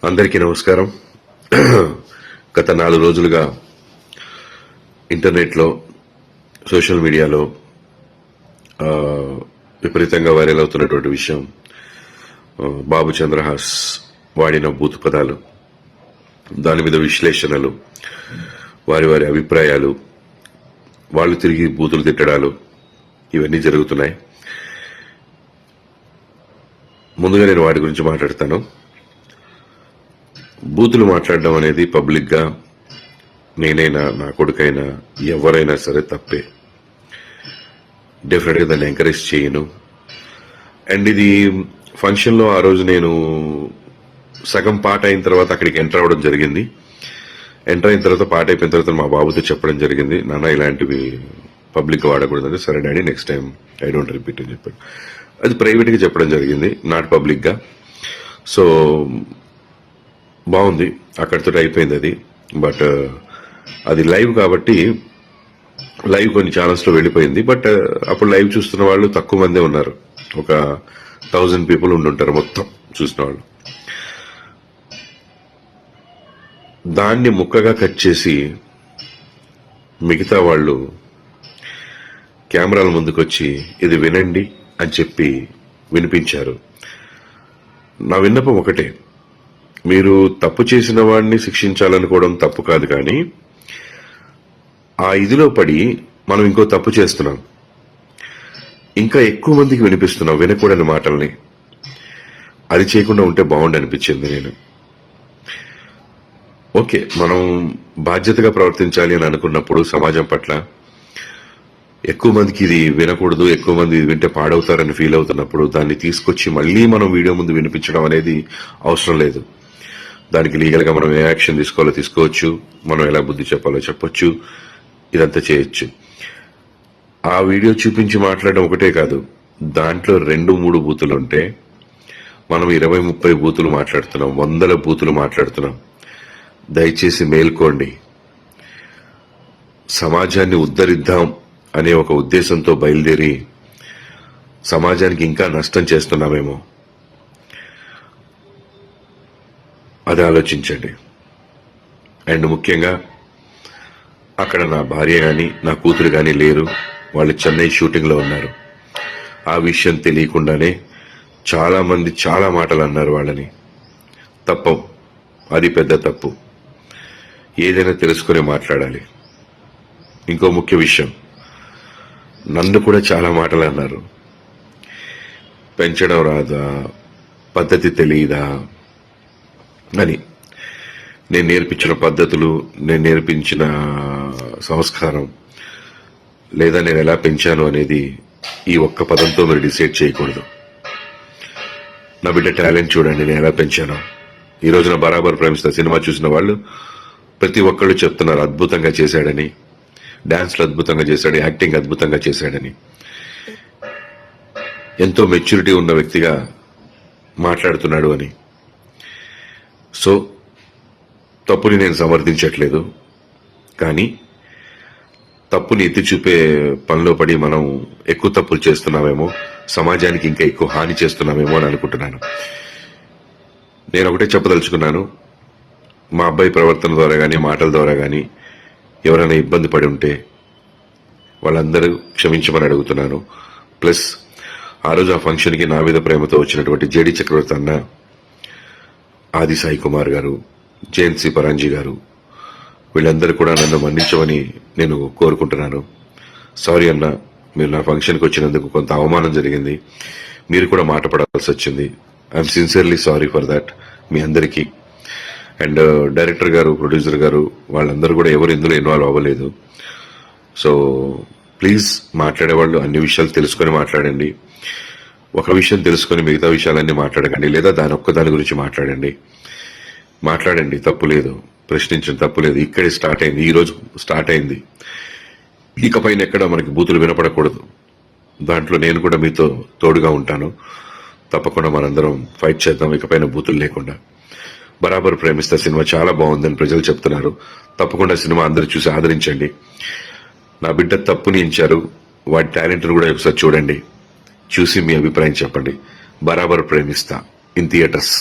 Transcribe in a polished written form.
అందరికీ నమస్కారం. గత 4 రోజులుగా ఇంటర్నెట్లో సోషల్ మీడియాలో విపరీతంగా వైరల్ అవుతున్నటువంటి విషయం బాబు చంద్రహాస్ వాడిన బూతు పదాలు, దాని మీద విశ్లేషణలు, వారి వారి అభిప్రాయాలు, వాళ్ళు తిరిగి బూతులు తిట్టడాలు ఇవన్నీ జరుగుతున్నాయి. ముందుగా నేను వాటి గురించి మాట్లాడతాను. బూతులు మాట్లాడడం అనేది పబ్లిక్ గా నేనైనా నా కొడుకైనా ఎవరైనా సరే తప్పే. డెఫినెట్ గా దాన్ని ఎంకరేజ్ చేయను. అండ్ ఇది ఫంక్షన్ లో ఆ రోజు నేను సగం పాట అయిన తర్వాత అక్కడికి ఎంటర్ అవ్వడం జరిగింది. ఎంటర్ అయిన తర్వాత పాట అయిపోయిన తర్వాత మా బాబుతో చెప్పడం జరిగింది, నాన్న ఇలాంటివి పబ్లిక్ గా వాడకూడదంటే సరే daddy next time I don't repeat అని చెప్పాడు. అది ప్రైవేట్ గా చెప్పడం జరిగింది, నాట్ పబ్లిక్ గా. సో బాగుంది, అక్కడితో అయిపోయింది అది. బట్ అది లైవ్ కాబట్టి లైవ్ కొన్ని ఛానల్స్ లో వెళ్ళిపోయింది. బట్ అప్పుడు లైవ్ చూస్తున్న వాళ్ళు తక్కువ మందే ఉన్నారు, ఒక 1000 పీపుల్ ఉండుంటారు మొత్తం చూసిన వాళ్ళు. దాన్ని ముక్కగా కట్ చేసి మిగతా వాళ్ళు కెమెరాల ముందుకొచ్చి ఇది వినండి అని చెప్పి వినిపించారు. నా విన్నపం ఒకటే, మీరు తప్పు చేసిన వాడిని శిక్షించాలనుకోవడం తప్పు కాదు, కానీ ఆ ఇదిలో పడి మనం ఇంకో తప్పు చేస్తున్నాం, ఇంకా ఎక్కువ మందికి వినిపిస్తున్నాం వినకూడని మాటల్ని. అది చేయకుండా ఉంటే బాగుండి అనిపించింది. నేను ఓకే, మనం బాధ్యతగా ప్రవర్తించాలి అని అనుకున్నప్పుడు సమాజం పట్ల ఎక్కువ మందికి ఇది వినకూడదు, ఎక్కువ మంది ఇది వింటే పాడవుతారని ఫీల్ అవుతున్నప్పుడు దాన్ని తీసుకొచ్చి మళ్ళీ మనం వీడియో ముందు వినిపించడం అనేది అవసరం లేదు. దానికి లీగల్ గా మనం ఏ యాక్షన్ తీసుకోవాలో తీసుకోవచ్చు, మనం ఎలా బుద్ధి చెప్పాలో చెప్పొచ్చు, ఇదంతా చేయొచ్చు. ఆ వీడియో చూపించి మాట్లాడడం ఒకటే కాదు, దాంట్లో 2-3 బూతులు ఉంటే మనం 20-30 బూతులు మాట్లాడుతున్నాం, 100 బూతులు మాట్లాడుతున్నాం. దయచేసి మేల్కోండి. సమాజాన్ని ఉద్ధరిద్దాం అనే ఒక ఉద్దేశంతో బయలుదేరి సమాజానికి ఇంకా నష్టం చేస్తున్నామేమో, అది ఆలోచించండి. అండ్ ముఖ్యంగా అక్కడ నా భార్య గాని నా కూతురు గాని లేరు, వాళ్ళు చెన్నై షూటింగ్ లో ఉన్నారు. ఆ విషయం తెలియకుండానే చాలా మంది చాలా మాటలు అన్నారు వాళ్ళని. తప్పు, అది పెద్ద తప్పు. ఏదైనా తెలుసుకుని మాట్లాడాలి. ఇంకో ముఖ్య విషయం, నన్ను కూడా చాలా మాటలు అన్నారు. పెంచడం రాదా, పద్ధతి తెలియదా అని. నేను నేర్పించిన పద్ధతులు, నేను నేర్పించిన సంస్కారం, లేదా నేను ఎలా పెంచాను అనేది ఈ ఒక్క పదంతో మీరు డిసైడ్ చేయకూడదు. నా బిడ్డ టాలెంట్ చూడండి, నేను ఎలా పెంచాను. ఈ రోజున బరాబర్ ప్రేమిస్తా సినిమా చూసిన వాళ్ళు ప్రతి ఒక్కళ్ళు చెప్తున్నారు అద్భుతంగా చేశాడని, డాన్స్లు అద్భుతంగా చేశాడు, యాక్టింగ్ అద్భుతంగా చేశాడని. ఎంతో మెచ్యూరిటీ ఉన్న వ్యక్తిగా మాట్లాడుతున్నాడు అని. సో తప్పుని నేను సమర్థించట్లేదు, కానీ తప్పుని ఎత్తి చూపే పనిలో పడి మనం ఎక్కువ తప్పులు చేస్తున్నామేమో, సమాజానికి ఇంకా ఎక్కువ హాని చేస్తున్నామేమో అని అనుకుంటున్నాను. నేను ఒకటే చెప్పదలుచుకున్నాను, మా అబ్బాయి ప్రవర్తన ద్వారా కానీ మాటల ద్వారా కానీ ఎవరైనా ఇబ్బంది పడి ఉంటే వాళ్ళందరూ క్షమించమని అడుగుతున్నాను. ప్లస్ ఆ రోజు ఆ ఫంక్షన్కి నా మీద ప్రేమతో వచ్చినటువంటి జేడి చక్రవర్తి అన్న, ఆది సాయి కుమార్ గారు, జయంతి పరాంజీ గారు, వీళ్ళందరూ కూడా నన్ను మన్నించమని నేను కోరుకుంటున్నాను. సారీ అన్న, మీరు నా ఫంక్షన్కి వచ్చినందుకు కొంత అవమానం జరిగింది, మీరు కూడా మాట పడాల్సి వచ్చింది. I'm sincerely sorry for that మీ అందరికీ. అండ్ డైరెక్టర్ గారు, ప్రొడ్యూసర్ గారు, వాళ్ళందరూ కూడా ఎవరు ఇందులో ఇన్వాల్వ్ అవ్వలేదు. సో ప్లీజ్ మాట్లాడేవాళ్ళు అన్ని విషయాలు తెలుసుకొని మాట్లాడండి. ఒక విషయం తెలుసుకొని మిగతా విషయాలన్నీ మాట్లాడకండి, లేదా దాని గురించి మాట్లాడండి. తప్పు లేదు, ప్రశ్నించిన తప్పు లేదు. ఇక్కడే స్టార్ట్ అయింది, ఈ రోజు స్టార్ట్ అయింది. ఇకపైన ఎక్కడ మనకి బూతులు వినపడకూడదు. దాంట్లో నేను కూడా మీతో తోడుగా ఉంటాను. తప్పకుండా మనందరం ఫైట్ చేద్దాం, ఇకపైన బూతులు లేకుండా. బరాబర్ ప్రేమిస్తా సినిమా చాలా బాగుందని ప్రజలు చెప్తున్నారు. తప్పకుండా సినిమా అందరూ చూసి ఆదరించండి. నా బిడ్డ తప్పుని ఇచ్చారు, వాడి టాలెంట్ కూడా ఒకసారి చూడండి, చూసి మీ అభిప్రాయం చెప్పండి. బరాబర్ ప్రేమిస్తా ఇన్ థియేటర్స్.